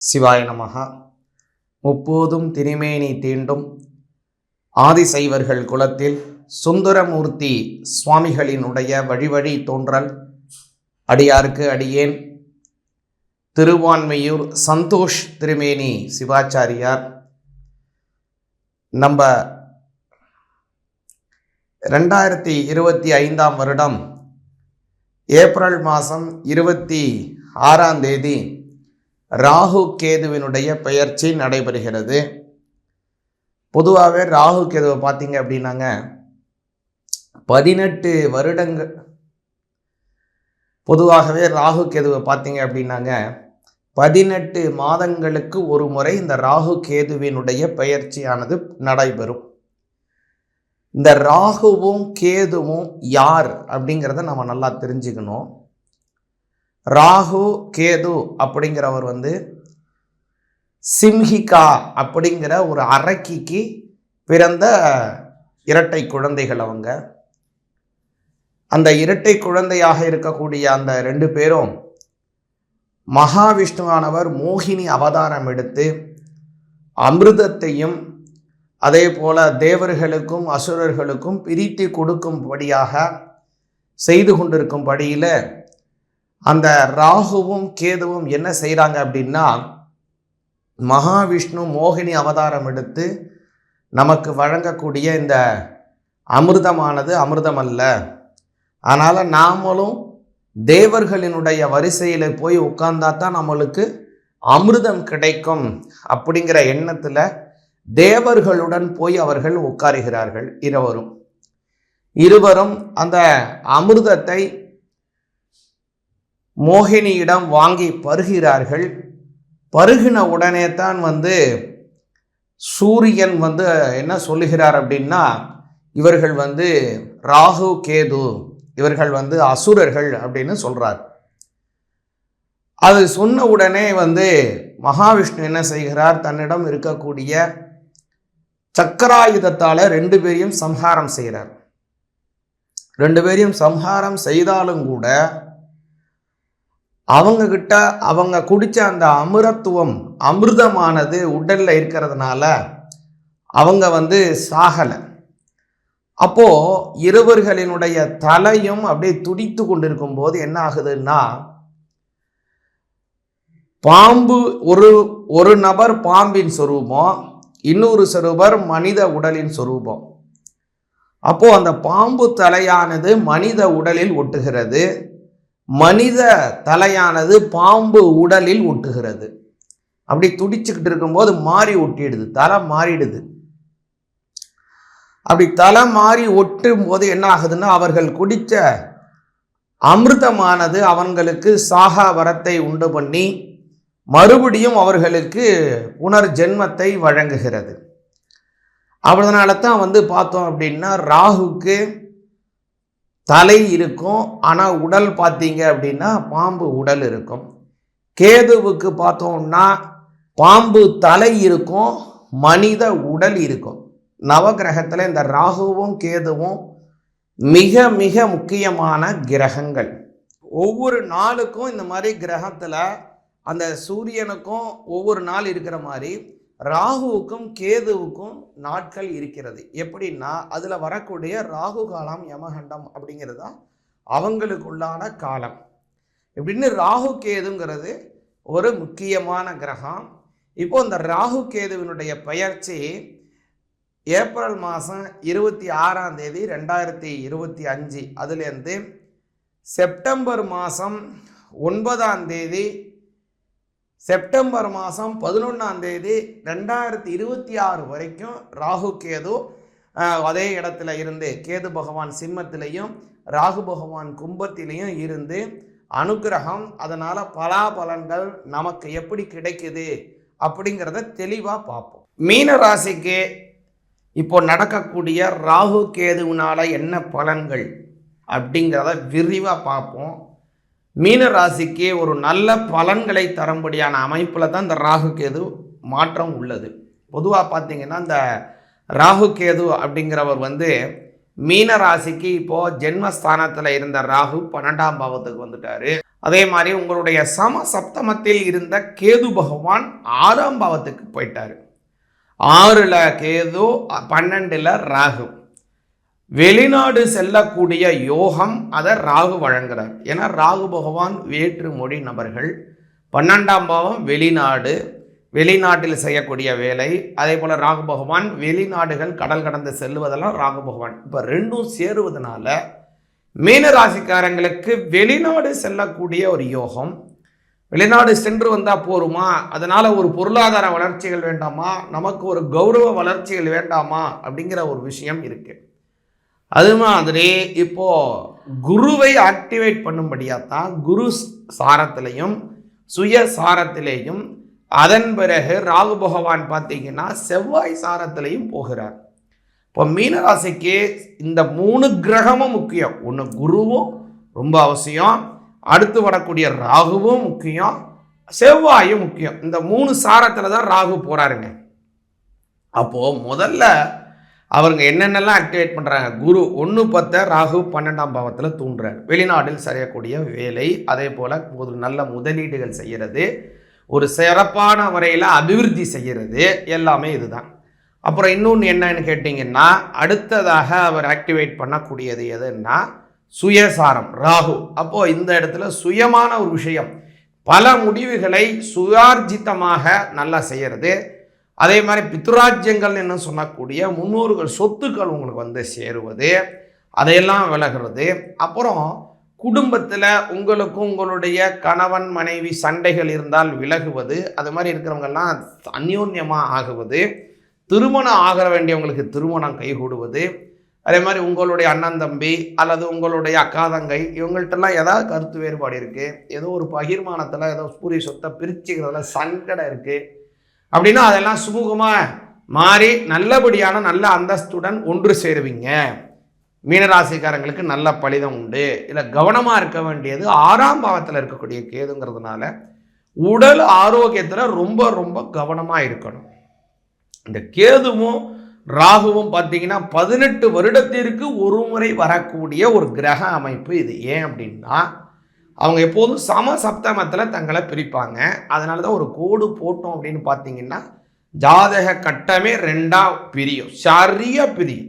சிவாய நமஹா. முப்போதும் திருமேனி தீண்டும் ஆதிசைவர்கள் குலத்தில் சுந்தரமூர்த்தி சுவாமிகளினுடைய வழிவழி தோன்றல் அடியாருக்கு அடியேன் திருவான்மையூர் சந்தோஷ் திருமேனி சிவாச்சாரியார். நம்ம 2025 வருடம் ஏப்ரல் மாதம் 26 ராகு கேதுவினுடைய பெயர்ச்சி நடைபெறுகிறது. பொதுவாகவே ராகு கேதுவை பார்த்தீங்க அப்படின்னாங்க 18 வருடங்கள். பொதுவாகவே ராகு கேதுவை பார்த்தீங்க அப்படின்னாங்க 18 மாதங்களுக்கு ஒரு முறை இந்த ராகு கேதுவினுடைய பெயர்ச்சியானது நடைபெறும். இந்த ராகுவும் கேதுவும் யார் அப்படிங்கிறத நம்ம நல்லா தெரிஞ்சுக்கணும். ராகு கேது அப்படிங்கிறவர் சிம்ஹிகா அப்படிங்கிற ஒரு அரக்கிக்கு பிறந்த இரட்டை குழந்தைகள். அந்த இரட்டை குழந்தையாக இருக்கக்கூடிய அந்த 2 பேரும் மகாவிஷ்ணுவானவர் மோகினி அவதாரம் எடுத்து அமிர்தத்தையும் அதே போல தேவர்களுக்கும் அசுரர்களுக்கும் பிரித்து கொடுக்கும்படியாக செய்து கொண்டிருக்கும்படியில் அந்த ராகுவும் கேதுவும் என்ன செய்கிறாங்க அப்படின்னா, மகாவிஷ்ணு மோகினி அவதாரம் எடுத்து நமக்கு வழங்கக்கூடிய இந்த அமிர்தமானது அமிர்தம் அல்ல, அதனால் நாமளும் தேவர்களினுடைய வரிசையில் போய் உட்கார்ந்தா தான் நம்மளுக்கு அமிர்தம் கிடைக்கும் அப்படிங்கிற எண்ணத்தில் தேவர்களுடன் போய் அவர்கள் உட்காருகிறார்கள். இருவரும் அந்த அமிர்தத்தை மோகினியிடம் வாங்கி பருகிறார்கள். பருகின உடனே தான் சூரியன் என்ன சொல்லுகிறார் அப்படின்னா, இவர்கள் ராகு கேது, இவர்கள் அசுரர்கள் அப்படின்னு சொல்றார். அது சொன்ன உடனே மகாவிஷ்ணு என்ன செய்கிறார், தன்னிடம் இருக்கக்கூடிய சக்கராயுதத்தால 2 பேரையும் சம்ஹாரம் செய்கிறார். 2 பேரையும் சம்ஹாரம் செய்தாலும் கூட அவங்க கிட்ட அவங்க குடிச்ச அந்த அமிர்தமானது உடல்ல இருக்கிறதுனால அவங்க சாகலை. அப்போ இருவர்களினுடைய தலையும் அப்படியே துடித்து கொண்டிருக்கும் போது என்ன ஆகுதுன்னா, பாம்பு ஒரு நபர் பாம்பின் சொரூபம், இன்னொரு சொரூபர் மனித உடலின் சொரூபம். அப்போ அந்த பாம்பு தலையானது மனித உடலில் ஒட்டுகிறது, மனித தலையானது பாம்பு உடலில் ஒட்டுகிறது. அப்படி துடிச்சுக்கிட்டு இருக்கும்போது மாறி ஒட்டிடுது, தலை மாறிடுது. அப்படி தலை மாறி ஒட்டும் போது என்ன ஆகுதுன்னா, அவர்கள் குடித்த அமிர்தமானது அவங்களுக்கு சாகா வரத்தை உண்டு பண்ணி மறுபடியும் அவர்களுக்கு புனர்ஜென்மத்தை வழங்குகிறது. அதனால தான் பார்த்தோம் அப்படின்னா, ராகுக்கு தலை இருக்கும், ஆனால் உடல் பார்த்தீங்க அப்படின்னா பாம்பு உடல் இருக்கும். கேதுவுக்கு பார்த்தோம்னா பாம்பு தலை இருக்கும், மனித உடல் இருக்கும். நவகிரகத்தில் இந்த ராகுவும் கேதுவும் மிக மிக முக்கியமான கிரகங்கள். ஒவ்வொரு நாளுக்கும் இந்த மாதிரி கிரகத்தில் அந்த சூரியனுக்கும் ஒவ்வொரு நாள் இருக்கிற மாதிரி ராகுவுக்கும் கேதுவுக்கும் நாட்கள் இருக்கிறது. எப்படின்னா, அதில் வரக்கூடிய ராகு காலம் யமகண்டம் அப்படிங்கிறது தான் அவங்களுக்குள்ளான காலம். இப்படின்னு ராகு கேதுங்கிறது ஒரு முக்கியமான கிரகம். இப்போ இந்த ராகு கேதுவினுடைய பெயர்ச்சி ஏப்ரல் மாதம் 26 2025 அதுலேருந்து செப்டம்பர் மாதம் 9 செப்டம்பர் மாதம் 11 2026 வரைக்கும் ராகு கேது அதே இடத்துல இருந்து, கேது பகவான் சிம்மத்திலையும் ராகு பகவான் கும்பத்திலையும் இருந்து அனுக்கிரகம், அதனால் பலாபலன்கள் நமக்கு எப்படி கிடைக்குது அப்படிங்கிறத தெளிவாக பார்ப்போம். மீன ராசிக்கு இப்போ நடக்கக்கூடிய ராகு கேதுவினால என்ன பலன்கள் அப்படிங்கிறத விரிவாக பார்ப்போம். மீன ராசிக்கு ஒரு நல்ல பலன்களை தரும்படியான அமைப்பில் தான் இந்த ராகு கேது மாற்றம் உள்ளது. பொதுவாக பார்த்தீங்கன்னா, இந்த ராகு கேது அப்படிங்கிறவர் மீன ராசிக்கு இப்போது ஜென்மஸ்தானத்தில் இருந்த ராகு 12ஆம் பாவத்துக்கு வந்துட்டார். அதே மாதிரி உங்களுடைய சம சப்தமத்தில் இருந்த கேது பகவான் 6ஆம் பாவத்துக்கு போயிட்டார். 6ல் கேது, 12ல் ராகு. வெளிநாடு செல்லக்கூடிய யோகம் அதை ராகு வழங்குறார். ஏன்னா ராகு பகவான் வேற்று மொழி நபர்கள். 12ஆம் பாவம் வெளிநாடு, வெளிநாட்டில் செய்யக்கூடிய வேலை. அதே போல் ராகு பகவான் வெளிநாடுகள் கடல் கடந்து செல்லுவதெல்லாம் ராகு பகவான். இப்போ ரெண்டும் சேருவதனால மீன ராசிக்காரங்களுக்கு வெளிநாடு செல்லக்கூடிய ஒரு யோகம். வெளிநாடு சென்று வந்தால் போருமா, அதனால் ஒரு பொருளாதார வளர்ச்சிகள் வேண்டாமா, நமக்கு ஒரு கௌரவ வளர்ச்சிகள் வேண்டாமா அப்படிங்கிற ஒரு விஷயம் இருக்குது. அது மாதிரி இப்போது குருவை ஆக்டிவேட் பண்ணும்படியாக தான் குரு சாரத்திலையும் சுய சாரத்திலேயும் அதன் பிறகு ராகு பகவான் பார்த்தீங்கன்னா செவ்வாய் சாரத்திலையும் போகிறார். இப்போ மீனராசிக்கு இந்த 3 கிரகமும் முக்கியம். ஒன்று குருவும் ரொம்ப அவசியம், அடுத்து வரக்கூடிய ராகுவும் முக்கியம், செவ்வாயும் முக்கியம். இந்த 3 சாரத்தில் தான் ராகு போகிறாருங்க. அப்போது முதல்ல அவங்க என்னென்னலாம் ஆக்டிவேட் பண்ணுறாங்க, குரு 1-10 ராகு 12ஆம் பாவத்தில் தூண்டுறார். வெளிநாட்டில் செய்யக்கூடிய வேலை, அதே போல் ஒரு நல்ல முதலீடுகள் செய்கிறது, ஒரு சிறப்பான வரையில் அபிவிருத்தி செய்கிறது, எல்லாமே இதுதான். அப்புறம் இன்னொன்று என்னன்னு கேட்டிங்கன்னா, அடுத்ததாக அவர் ஆக்டிவேட் பண்ணக்கூடியது எதுன்னா சுயசாரம் ராகு. அப்போது இந்த இடத்துல சுயமான ஒரு விஷயம், பல முடிவுகளை சுயார்ஜித்தமாக நல்லா செய்கிறது. அதே மாதிரி பித்ராஜ்யங்கள் என்ன சொல்லக்கூடிய முன்னோர்கள் சொத்துக்கள் உங்களுக்கு சேருவது, அதையெல்லாம் விலகிறது. அப்புறம் குடும்பத்தில் உங்களுக்கும் உங்களுடைய கணவன் மனைவி சண்டைகள் இருந்தால் விலகுவது, அது மாதிரி இருக்கிறவங்கெல்லாம் அந்யோன்யமாக ஆகுவது, திருமணம் ஆக வேண்டியவங்களுக்கு திருமணம் கைகூடுவது, அதே மாதிரி உங்களுடைய அண்ணன் தம்பி அல்லது உங்களுடைய அக்கா தங்கை இவங்கள்ட்டெல்லாம் ஏதாவது கருத்து வேறுபாடு இருக்குது, ஏதோ ஒரு பகிர்மானத்தில் ஏதோ பூர்வீக சொத்தை பிரிச்சுக்கிறதுல சங்கடம் இருக்குது அப்படின்னா அதெல்லாம் சுமூகமாக மாறி நல்லபடியான நல்ல அந்தஸ்துடன் ஒன்று சேருவீங்க. மீனராசிக்காரங்களுக்கு நல்ல பலிதம் உண்டு. இல்லை கவனமாக இருக்க வேண்டியது 6ஆம் பாவத்தில் இருக்கக்கூடிய கேதுங்கிறதுனால உடல் ஆரோக்கியத்தில் ரொம்ப ரொம்ப கவனமாக இருக்கணும். இந்த கேதுவும் ராகுவும் பார்த்தீங்கன்னா 18 வருடத்திற்கு ஒரு முறை வரக்கூடிய ஒரு கிரக அமைப்பு இது. ஏன் அப்படின்னா அவங்க எப்போதும் சம சப்தமத்தில் தங்களை பிரிப்பாங்க. அதனால தான் ஒரு கோடு போட்டோம் அப்படின்னு பார்த்தீங்கன்னா ஜாதக கட்டமே 2ஆக பிரியும், சரியாக பிரியும்.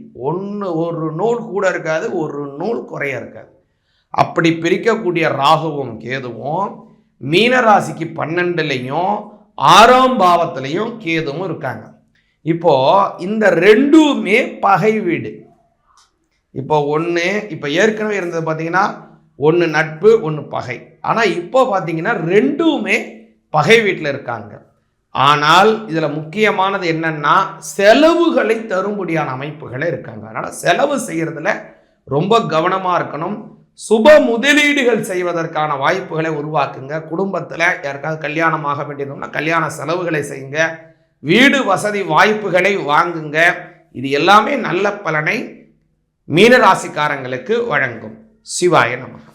ஒரு நூல் கூட இருக்காது, ஒரு நூல் குறைய இருக்காது. அப்படி பிரிக்கக்கூடிய ராகுவும் கேதுவும் மீனராசிக்கு 12லையும் 6ஆம் பாவத்திலையும் கேதுவும் இருக்காங்க. இப்போ இந்த ரெண்டுமே பகை வீடு. இப்போ இப்போ ஏற்கனவே இருந்தது பார்த்தீங்கன்னா 1 நட்பு 1 பகை. ஆனால் இப்போ பார்த்தீங்கன்னா ரெண்டுமே பகை வீட்டில் இருக்காங்க. ஆனால் இதில் முக்கியமானது என்னன்னா செலவுகளை தரும்படியான அமைப்புகளே இருக்காங்க. அதனால் செலவு செய்கிறதுல ரொம்ப கவனமாக இருக்கணும். சுப முதலீடுகள் செய்வதற்கான வாய்ப்புகளை உருவாக்குங்க. குடும்பத்தில் யாருக்காவது கல்யாணமாக வேண்டியிருந்தோம்னா கல்யாண செலவுகளை செய்யுங்க. வீடு வசதி வாய்ப்புகளை வாங்குங்க. இது எல்லாமே நல்ல பலனை மீனராசிக்காரங்களுக்கு வழங்கும். சிவாய நமः.